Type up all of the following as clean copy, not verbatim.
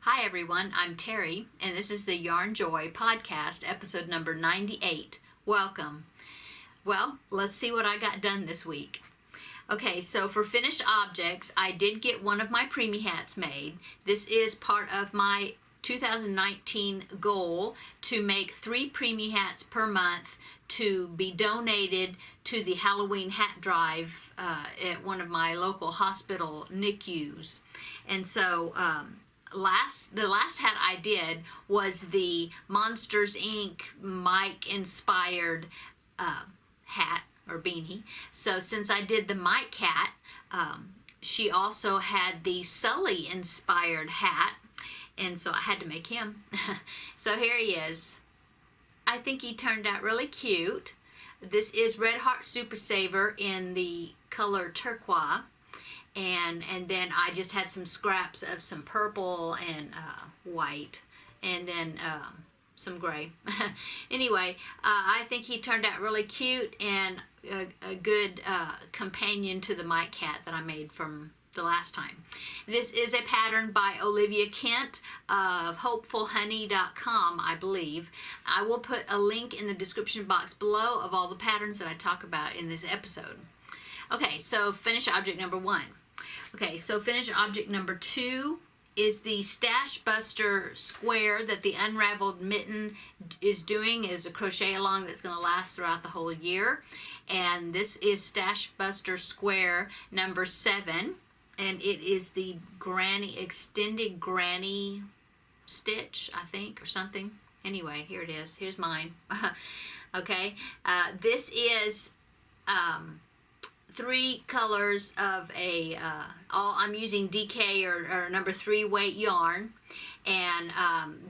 Hi everyone, I'm Terry, and this is the Yarnjoy podcast, episode number 98. Welcome. Well, let's see what I got done this week. Okay, so for finished objects, I did get one of my Preemie hats made. This is part of my 2019 goal to make 3 Preemie hats per month to be donated to the Halloween hat drive at one of my local hospital NICUs. And so the last hat I did was the Monsters Inc. Mike inspired hat or beanie. So since I did the Mike hat, she also had the Sully inspired hat, and so I had to make him. So here he is. I think he turned out really cute. This is Red Heart Super Saver in the color turquoise. And then I just had some scraps of some purple and white, and then some gray. Anyway, I think he turned out really cute and a good companion to the Mike hat that I made from the last time. This is a pattern by Olivia Kent of hopefulhoney.com, I believe. I will put a link in the description box below of all the patterns that I talk about in this episode. Okay, so finish object number 1. Okay, so finish object number 2 is the Stash Buster square that the Unraveled Mitten is doing. Is a crochet along that's going to last throughout the whole year. And this is Stash Buster square number 7. And it is the extended granny stitch, I think, or something. Anyway, here it is. Here's mine. Okay, this is 3 colors of a I'm using DK or number 3 weight yarn, and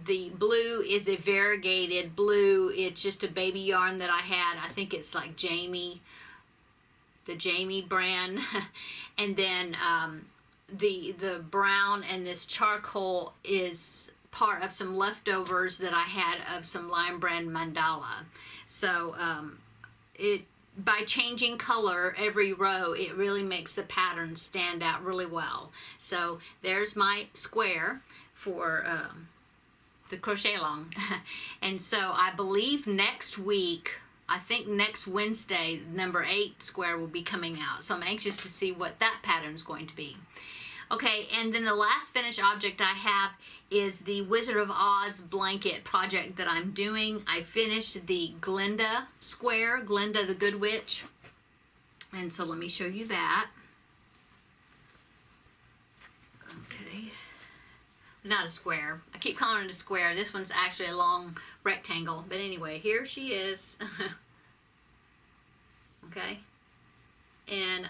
the blue is a variegated blue. It's just a baby yarn that I had. I think it's like the Jamie brand. And then the brown and this charcoal is part of some leftovers that I had of some Lime Brand mandala. So by changing color every row, it really makes the pattern stand out really well. So there's my square for the crochet along. And so I believe next week, I think next Wednesday, number 8 square will be coming out. So I'm anxious to see what that pattern is going to be. Okay, and then the last finished object I have is the Wizard of Oz blanket project that I'm doing. I finished the Glenda square, Glenda the Good Witch. And so let me show you that. Okay. Not a square. I keep calling it a square. This one's actually a long rectangle. But anyway, here she is. Okay. And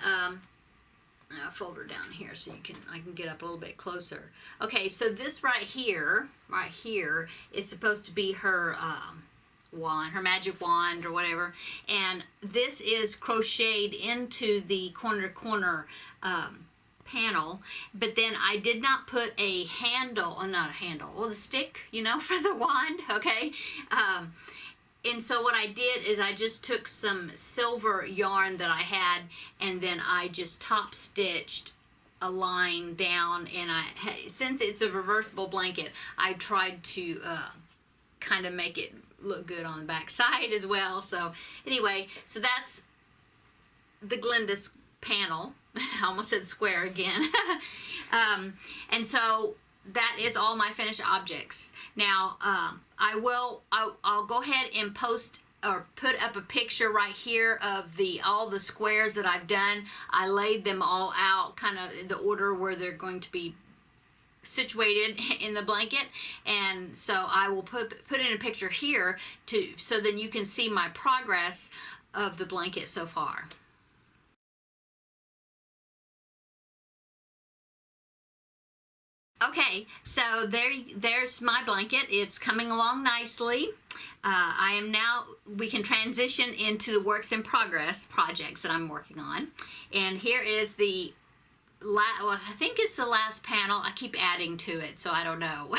I'll fold her down here so I can get up a little bit closer. Okay, so this right here is supposed to be her wand, her magic wand or whatever. And this is crocheted into the corner panel, but then I did not put a handle, not a handle, well, the stick, for the wand, okay? And so what I did is I just took some silver yarn that I had, and then I just top stitched a line down, and since it's a reversible blanket, I tried to kind of make it look good on the back side as well. So anyway, so that's the Glenda panel. I almost said square again. And so that is all my finished objects. Now, I'll go ahead and post or put up a picture right here of all the squares that I've done. I laid them all out kind of in the order where they're going to be situated in the blanket, and so I will put in a picture here so then you can see my progress of the blanket so far. Okay, so there's my blanket. It's coming along nicely. We can transition into the works in progress projects that I'm working on. And here is I think it's the last panel. I keep adding to it, so I don't know.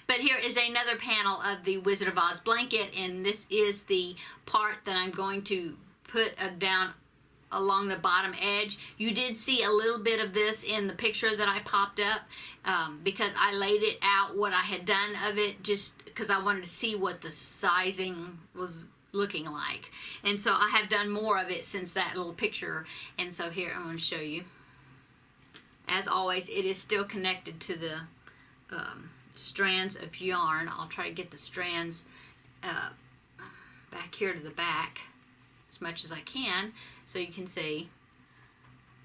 But here is another panel of the Wizard of Oz blanket, and this is the part that I'm going to put down along the bottom edge. You did see a little bit of this in the picture that I popped up, because I laid it out what I had done of it, just because I wanted to see what the sizing was looking like. And so I have done more of it since that little picture. And so here I'm going to show you. As always, it is still connected to the strands of yarn. I'll try to get the strands back here to the back as much as I can so you can see.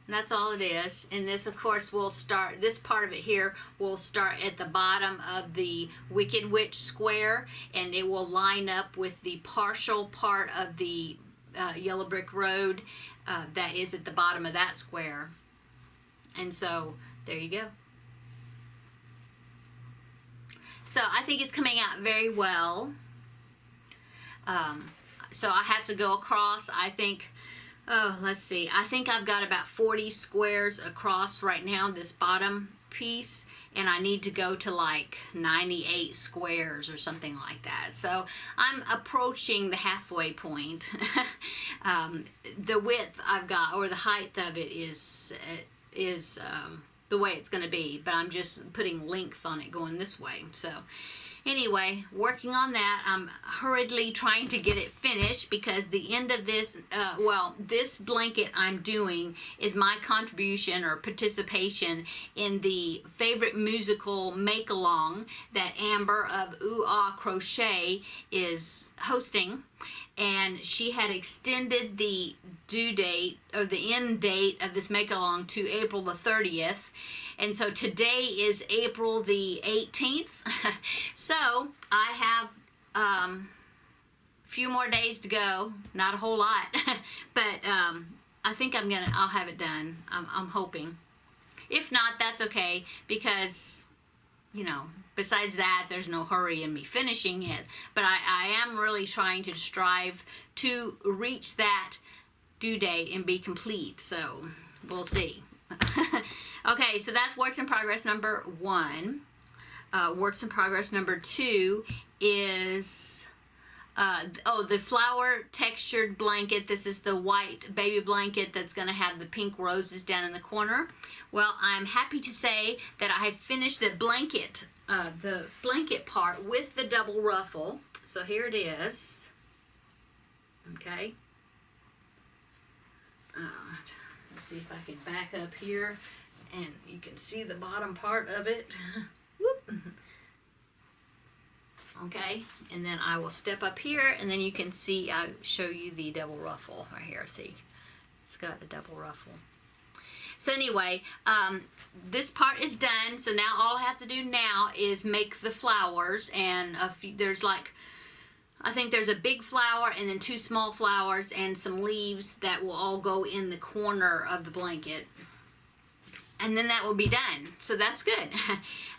And that's all it is. And this, of course, will start, this part of it here will start at the bottom of the Wicked Witch square, and it will line up with the partial part of the Yellow Brick Road that is at the bottom of that square. And so there you go. So I think it's coming out very well. So I have to go across, I think, let's see, I think I've got about 40 squares across right now, this bottom piece, and I need to go to like 98 squares or something like that. So I'm approaching the halfway point. The width I've got, or the height of it is the way it's going to be, but I'm just putting length on it going this way. So anyway, working on that. I'm hurriedly trying to get it finished because the end of this, this blanket I'm doing is my contribution or participation in the favorite musical make-along that Amber of Ooh Ah Crochet is hosting. And she had extended the due date, or the end date of this make-along to April the 30th. And so today is April the 18th. So I have a few more days to go. Not a whole lot. But I think I'll have it done. I'm hoping. If not, that's okay, because, you know, besides that, there's no hurry in me finishing it. But I am really trying to strive to reach that due date and be complete. So we'll see. Okay, so that's works in progress number 1. Works in progress number 2 is the flower textured blanket. This is the white baby blanket that's going to have the pink roses down in the corner. Well, I'm happy to say that I have finished the blanket part with the double ruffle. So here it is. Okay. Let's see if I can back up here and you can see the bottom part of it. Whoop. Okay, and then I will step up here, and then you can see, I'll show you the double ruffle right here. See, it's got a double ruffle. So anyway, this part is done. So now all I have to do now is make the flowers, and there's like, I think there's a big flower and then 2 small flowers and some leaves that will all go in the corner of the blanket. And then that will be done. So that's good.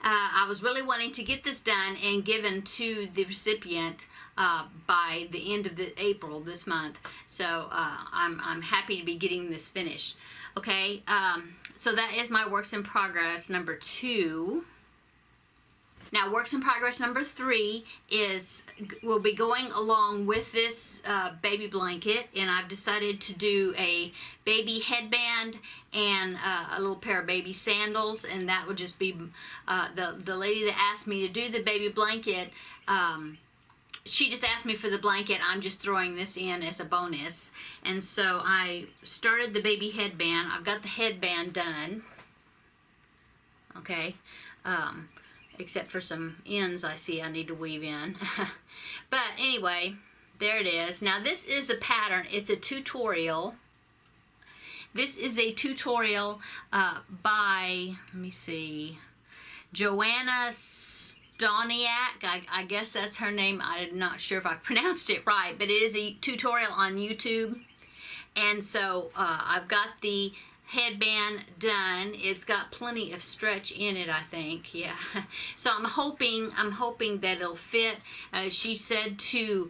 I was really wanting to get this done and given to the recipient by the end of April this month. So I'm happy to be getting this finished. Okay, so that is my works in progress number 2. Now, works in progress number 3 will be going along with this baby blanket, and I've decided to do a baby headband and a little pair of baby sandals, and that would just be the lady that asked me to do the baby blanket. She just asked me for the blanket. I'm just throwing this in as a bonus, and so I started the baby headband. I've got the headband done. Okay. Except for some ends I see I need to weave in. But anyway, there it is. Now this is a pattern. It's a tutorial. This is a tutorial by, let me see, Joanna Stoniak. I guess that's her name. I'm not sure if I pronounced it right, but it is a tutorial on YouTube. And so I've got the headband done. It's got plenty of stretch in it, I think. Yeah. So I'm hoping that it'll fit. She said to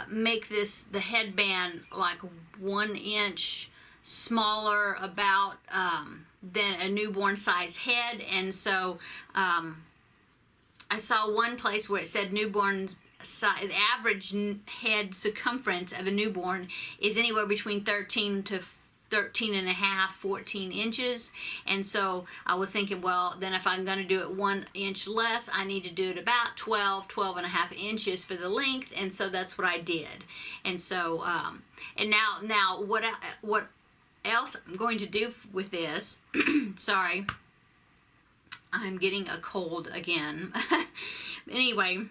make the headband like 1 inch smaller about than a newborn size head, and so I saw one place where it said newborn size, the average head circumference of a newborn is anywhere between 13 to 13 and a half, 14 inches. And so I was thinking, well, then if I'm going to do it 1 inch less, I need to do it about 12 and a half inches for the length. And so that's what I did. And so, and now what else I'm going to do with this, sorry, I'm getting a cold again. Anyway,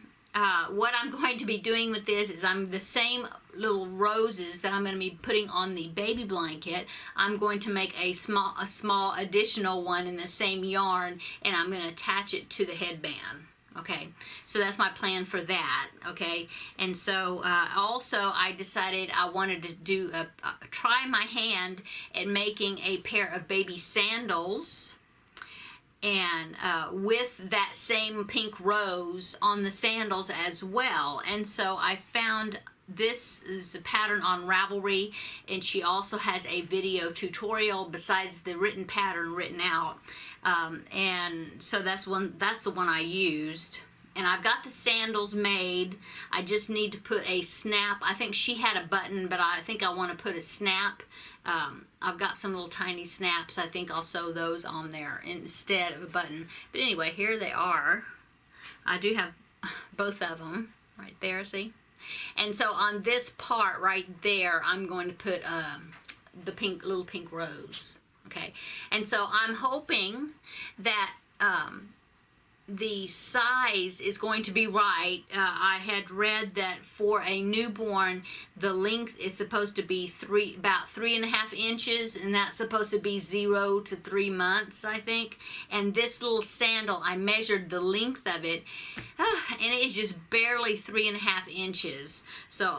what I'm going to be doing with this is the same little roses that I'm going to be putting on the baby blanket. I'm going to make a small additional one in the same yarn, and I'm going to attach it to the headband. Okay, so that's my plan for that. Okay, and so also I decided I wanted to do try my hand at making a pair of baby sandals, and with that same pink rose on the sandals as well. And so I found this is a pattern on Ravelry, and she also has a video tutorial besides the written pattern written out, and so that's the one I used. And I've got the sandals made. I just need to put a snap. I think she had a button, but I think I want to put a snap. I've got some little tiny snaps. I think I'll sew those on there instead of a button. But anyway, here they are. I do have both of them right there, see? And so on this part right there, I'm going to put the little pink rose. Okay, and so I'm hoping that the size is going to be right. I had read that for a newborn, the length is supposed to be about 3.5 inches, and that's supposed to be 0 to 3 months, I think. And this little sandal, I measured the length of it, and it is just barely 3.5 inches. So,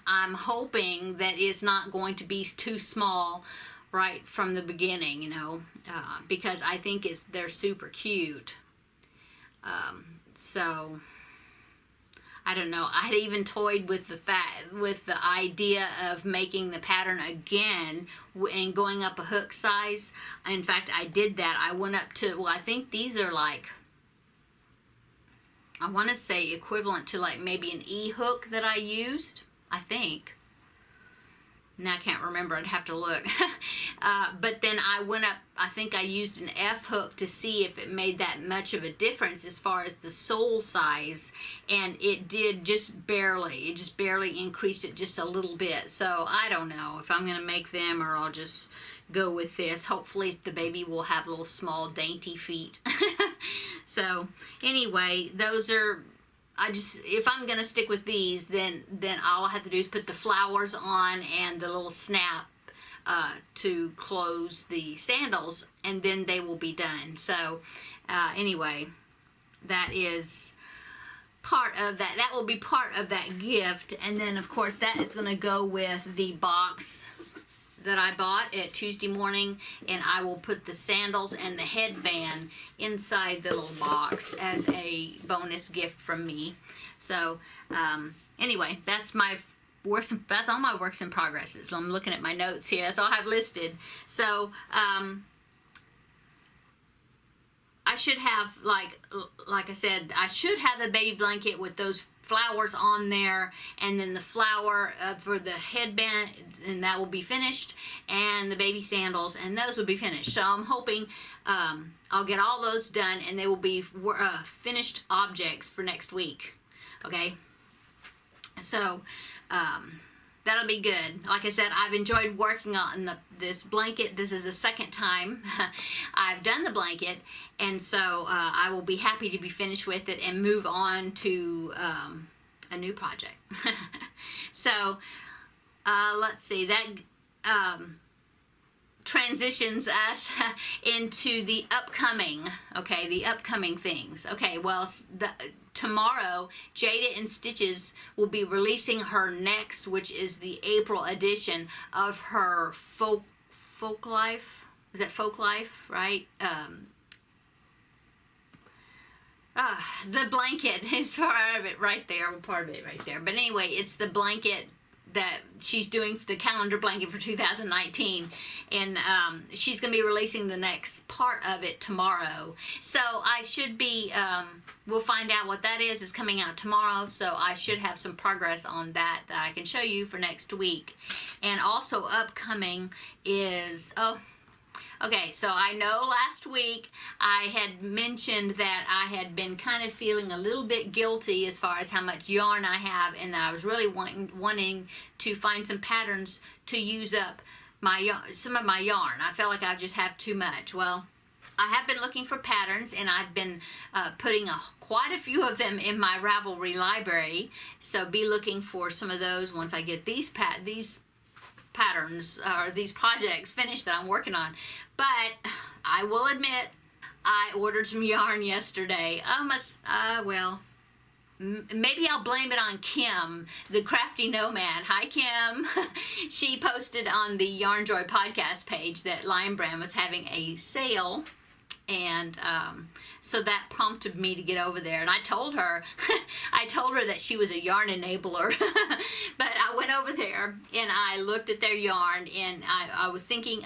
I'm hoping that it's not going to be too small right from the beginning, you know, because I think they're super cute. So I don't know. I had even toyed with the idea of making the pattern again and going up a hook size. In fact, I did that. I went up to, well, I think these are like, I want to say equivalent to like maybe an E hook that I used, I think. Now I can't remember, I'd have to look. But then I went up, I think I used an F hook to see if it made that much of a difference as far as the sole size, and it did just barely. It just barely increased it just a little bit. So I don't know if I'm going to make them or I'll just go with this. Hopefully the baby will have little small dainty feet. So anyway, those are, if I'm gonna stick with these, then all I have to do is put the flowers on and the little snap to close the sandals, and then they will be done. So anyway, that is part of that. That will be part of that gift, and then of course that is gonna go with the box that I bought at Tuesday morning, and I will put the sandals and the headband inside the little box as a bonus gift from me. So anyway, that's all my works in progresses. I'm looking at my notes here. That's all I've listed. So I should have, like I said, I should have the baby blanket with those flowers on there, and then the flower for the headband, and that will be finished, and the baby sandals, and those will be finished. So I'm hoping I'll get all those done, and they will be finished objects for next week. Okay, so that'll be good. Like I said, I've enjoyed working on this blanket. This is the second time I've done the blanket, and so I will be happy to be finished with it and move on to a new project. So let's see, that transitions us into the upcoming things. Okay, well, tomorrow, Jada and Stitches will be releasing her next, which is the April edition of her Folk Life. Is that Folk Life, right? The blanket is part of it right there. But anyway, it's the blanket that she's doing, the calendar blanket for 2019, and she's going to be releasing the next part of it tomorrow. So I should be we'll find out what that is. It's coming out tomorrow, so I should have some progress on that I can show you for next week. And also upcoming is, okay, so I know last week I had mentioned that I had been kind of feeling a little bit guilty as far as how much yarn I have, and that I was really wanting to find some patterns to use up some of my yarn. I felt like I just have too much. Well, I have been looking for patterns, and I've been putting quite a few of them in my Ravelry library, so be looking for some of those once I get these patterns or these projects finished that I'm working on. But I will admit, I ordered some yarn yesterday. Well, maybe I'll blame it on Kim, the Crafty Nomad. Hi, Kim. She posted on the Yarnjoy podcast page that Lion Brand was having a sale, and so that prompted me to get over there. And I told her, that she was a yarn enabler. But I went over there and I looked at their yarn, and I was thinking,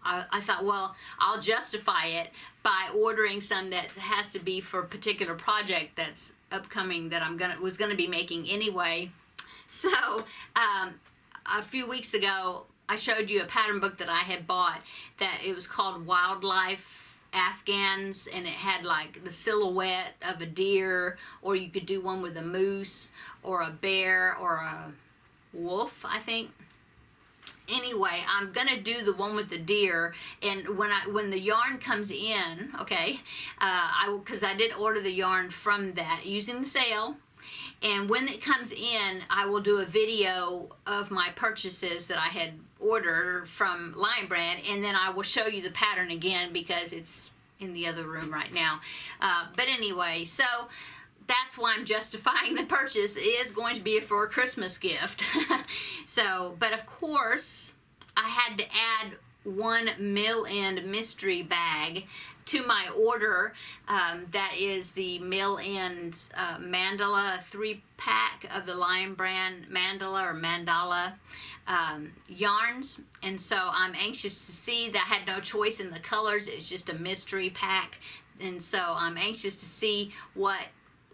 I thought, well, I'll justify it by ordering some that has to be for a particular project that's upcoming that was gonna be making anyway. So a few weeks ago, I showed you a pattern book that I had bought that it was called Wildlife Afghans, and it had like the silhouette of a deer, or you could do one with a moose or a bear or a wolf, I think. Anyway, I'm gonna do the one with the deer, and when the yarn comes in, okay, because I did order the yarn from that using the sale, and when it comes in, I will do a video of my purchases that I had ordered from Lion Brand, and then I will show you the pattern again because it's in the other room right now. But anyway, so that's why I'm justifying the purchase. It is going to be for a Christmas gift. So, but of course, I had to add one mill end mystery bag to my order. That is the mill end mandala 3-pack of the Lion Brand mandala yarns, and so I'm anxious to see that. I had no choice in the colors. It's just a mystery pack, and so I'm anxious to see what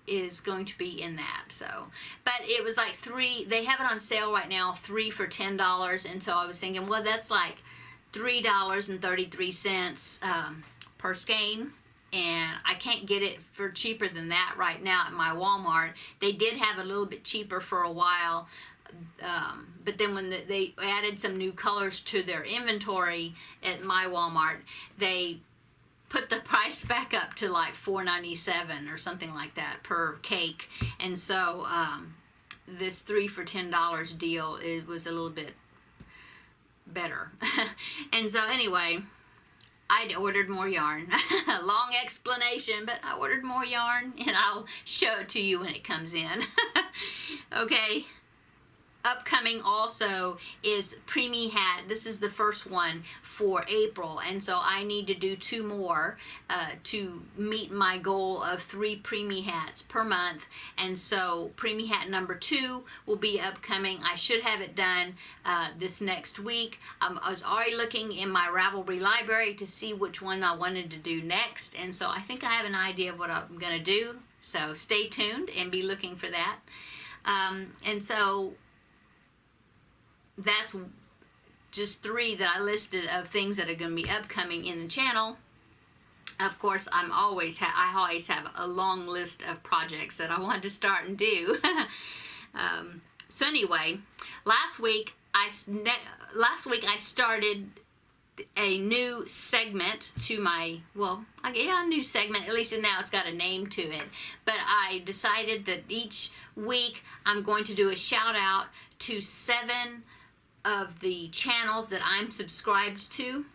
is going to be in that. So, but it was like they have it on sale right now, 3 for $10, and so I was thinking, well, that's like $3.33 per skein, and I can't get it for cheaper than that right now at my Walmart. They did have a little bit cheaper for a while, but then when they added some new colors to their inventory at my Walmart, they put the price back up to like $4.97 or something like that per cake. And so this 3 for $10 deal, it was a little bit better. And so anyway, I ordered more yarn. Long explanation, but I ordered more yarn, and I'll show it to you when it comes in. Okay. Upcoming also is Preemie hat. This is the first one for April, and so I need to do 2 more to meet my goal of 3 Preemie hats per month. And so Preemie hat number 2 will be upcoming. I should have it done this next week. I was already looking in my Ravelry library to see which one I wanted to do next, and so I think I have an idea of what I'm gonna do. So stay tuned and be looking for that. And so that's just 3 that I listed of things that are going to be upcoming in the channel. Of course, I always have a long list of projects that I want to start and do. So anyway, last week I started a new segment to my, a new segment, at least now it's got a name to it. But I decided that each week I'm going to do a shout out to 7 of the channels that I'm subscribed to,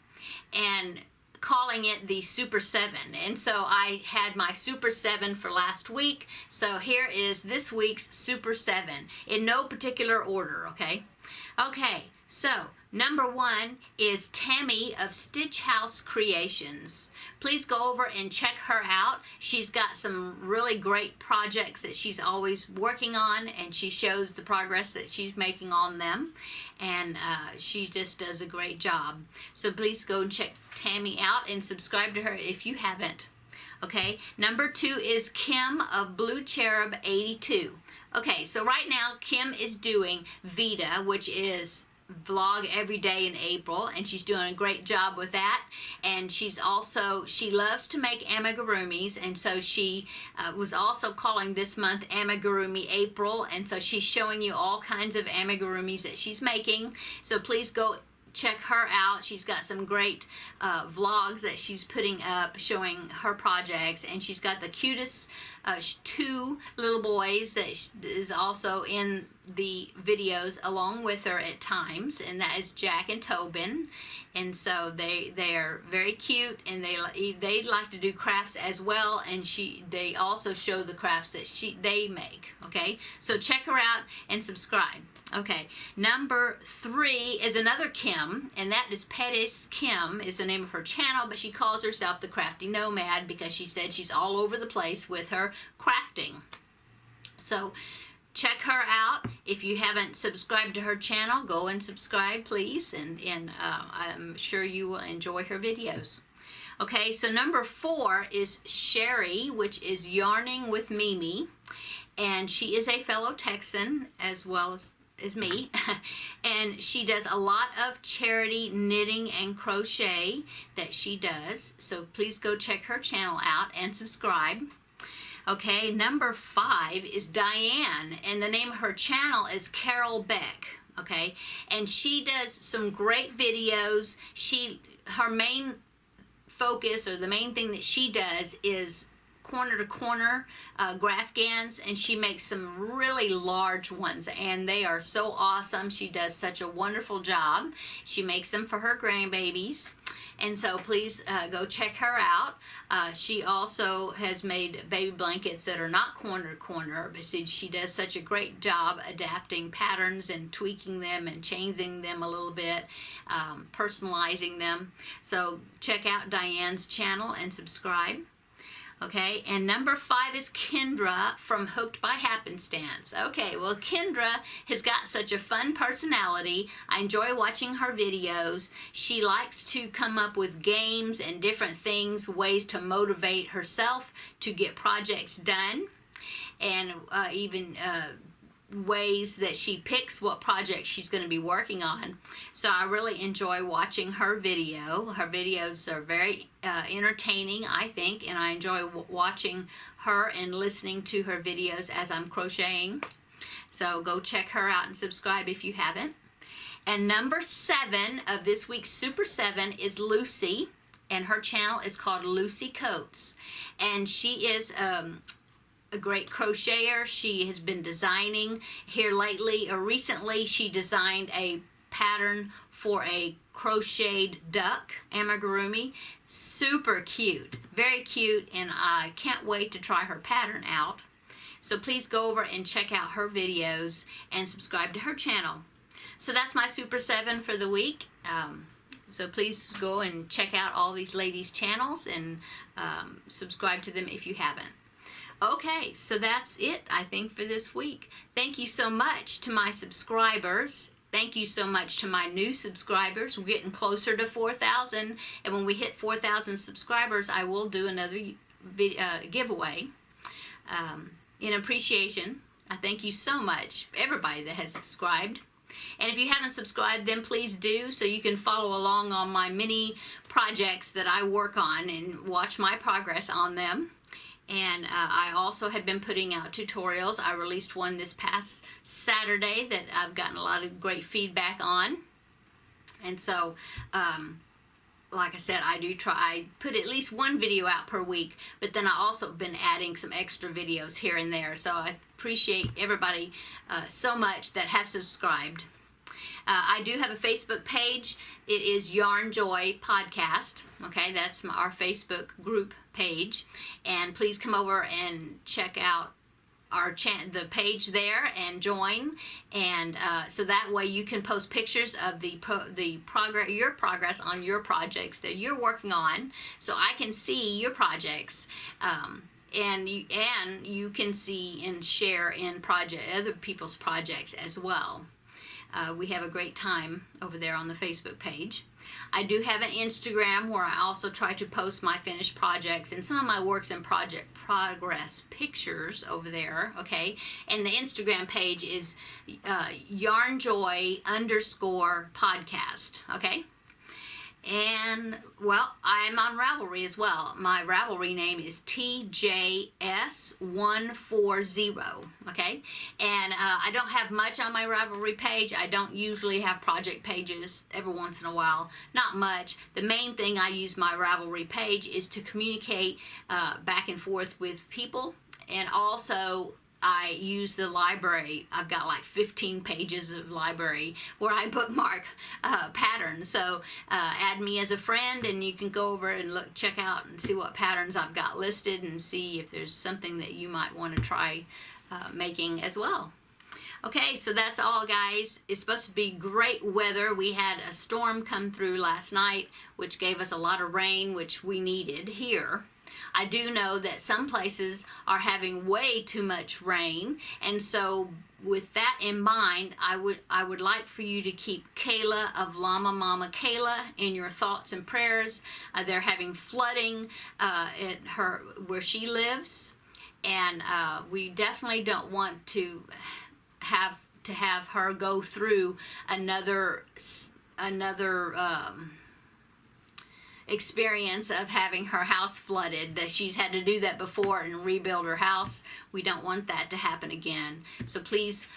and calling it the Super 7. And so I had my Super 7 for last week, so here is this week's Super 7 in no particular order. Okay, so number 1 is Tammy of Stitch House Creations. Please go over and check her out. She's got some really great projects that she's always working on, and she shows the progress that she's making on them, and she just does a great job. So please go and check Tammy out and subscribe to her if you haven't. Okay, number 2 is Kim of Blue Cherub 82. Okay, so right now Kim is doing Vita, which is vlog every day in April, and she's doing a great job with that. And she loves to make amigurumis, and so she was also calling this month Amigurumi April, and so she's showing you all kinds of amigurumis that she's making. So please go check her out. She's got some great vlogs that she's putting up showing her projects, and she's got the cutest 2 little boys that is also in the videos along with her at times, and that is Jack and Tobin. And so they are very cute, and they like to do crafts as well, and they also show the crafts that they make. Okay, so check her out and subscribe. Okay, number 3 is another Kim, and that is Pettis Kim is the name of her channel, but she calls herself the Crafty Nomad because she said she's all over the place with her crafting. So check her out. If you haven't subscribed to her channel, go and subscribe, please, and I'm sure you will enjoy her videos. Okay, so number 4 is Sherry, which is Yarning with Mimi, and she is a fellow Texan as well as me, and she does a lot of charity knitting and crochet that she does, so please go check her channel out and subscribe. Okay, number 5 is Diane, and the name of her channel is Carol Beck. Okay, and she does some great videos. Her main focus, or the main thing that she does, is corner to corner Grafgans, and she makes some really large ones, and they are so awesome. She does such a wonderful job. She makes them for her grandbabies, and so please go check her out. She also has made baby blankets that are not corner to corner, but she does such a great job adapting patterns and tweaking them and changing them a little bit, personalizing them. So check out Diane's channel and subscribe. Okay, and number 5 is Kendra from Hooked by Happenstance. Okay, well, Kendra has got such a fun personality. I enjoy watching her videos. She likes to come up with games and different things, ways to motivate herself to get projects done, and even ways that she picks what project she's going to be working on. So I really enjoy watching her video. Her videos are very entertaining, I think, and I enjoy watching her and listening to her videos as I'm crocheting. So go check her out and subscribe if you haven't. And number 7 of this week's Super 7 is Lucy, and her channel is called Lucy Coates, and she is a great crocheter. She has been designing here lately, or recently she designed a pattern for a crocheted duck amigurumi. Super cute, very cute, and I can't wait to try her pattern out. So please go over and check out her videos and subscribe to her channel. So that's my Super 7 for the week. So please go and check out all these ladies' channels and subscribe to them if you haven't. Okay, so that's it, I think, for this week. Thank you so much to my subscribers. Thank you so much to my new subscribers. We're getting closer to 4,000, and when we hit 4,000 subscribers, I will do another giveaway in appreciation. I thank you so much, everybody that has subscribed. And if you haven't subscribed, then please do, so you can follow along on my many projects that I work on and watch my progress on them. And I also have been putting out tutorials. I released one this past Saturday that I've gotten a lot of great feedback on. And so, like I said, I put at least one video out per week, but then I also been adding some extra videos here and there. So I appreciate everybody so much that have subscribed. I do have a Facebook page. It is Yarnjoy Podcast. Okay, that's our Facebook group page, and please come over and check out the page there and join, and so that way you can post pictures of your progress on your projects that you're working on, so I can see your projects, and you can see and share in other people's projects as well. We have a great time over there on the Facebook page. I do have an Instagram where I also try to post my finished projects and some of my works in progress pictures over there, okay? And the Instagram page is Yarnjoy_podcast, okay? And, well, I'm on Ravelry as well. My Ravelry name is TJS140, okay? And I don't have much on my Ravelry page. I don't usually have project pages every once in a while. Not much. The main thing I use my Ravelry page is to communicate back and forth with people, and also I use the library. I've got like 15 pages of library where I bookmark patterns. So add me as a friend, and you can go over and check out and see what patterns I've got listed, and see if there's something that you might want to try making as well. Okay, so that's all, guys. It's supposed to be great weather. We had a storm come through last night, which gave us a lot of rain, which we needed here. I do know that some places are having way too much rain, and so with that in mind, I would like for you to keep Kayla of Llama Mama Kayla in your thoughts and prayers. They're having flooding at where she lives, and we definitely don't want to have her go through another experience of having her house flooded. That she's had to do that before and rebuild her house. We don't want that to happen again. So please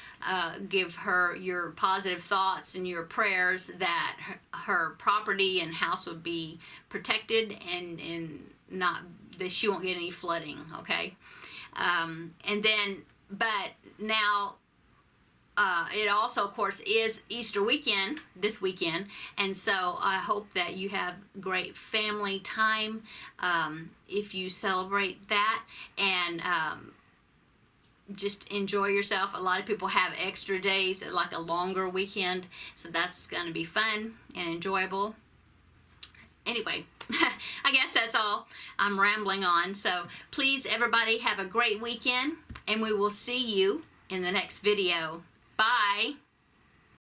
give her your positive thoughts and your prayers that her property and house would be protected, and not that she won't get any flooding, okay? But now it also, of course, is Easter weekend this weekend, and so I hope that you have great family time if you celebrate that, and just enjoy yourself. A lot of people have extra days, like a longer weekend, so that's going to be fun and enjoyable. Anyway, I guess that's all. I'm rambling on, so please, everybody, have a great weekend, and we will see you in the next video. Bye.